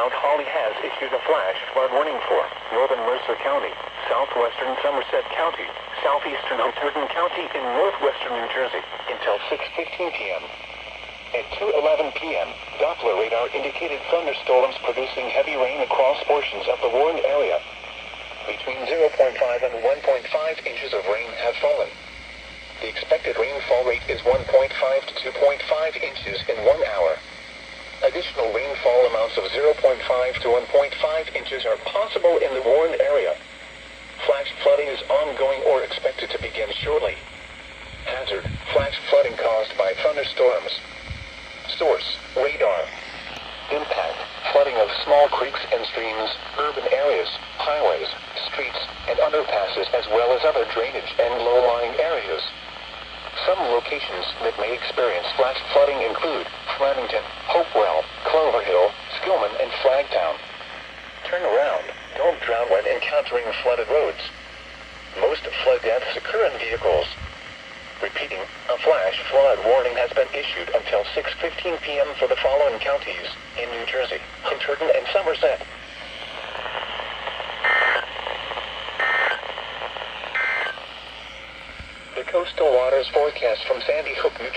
Mount Holly has issued a flash flood warning for northern Mercer County, southwestern Somerset County, southeastern Hunterdon County in northwestern New Jersey until 6:15 p.m. At 2:11 p.m., Doppler radar indicated thunderstorms producing heavy rain across portions of the warned area. Between 0.5 and 1.5 inches of rain have fallen. The expected rainfall rate is 1.5 to 2.5 inches in 1 hour. Additional rainfall amounts of 0.5 to 1.5 inches are possible in the warned area. Flash flooding is ongoing or expected to begin shortly. Hazard: flash flooding caused by thunderstorms. Source: radar. Impact: flooding of small creeks and streams, urban areas, highways, streets, and underpasses, as well as other drainage and low-lying areas. Some locations that may experience flash flooding include Flemington, Hopewell, Clover Hill, Skillman, and Flagtown. Turn around. Don't drown when encountering flooded roads. Most flood deaths occur in vehicles. Repeating, a flash flood warning has been issued until 6:15 p.m. for the following counties in New Jersey: Hunterdon and Somerset. The coastal waters forecast from Sandy Hook, New Jersey.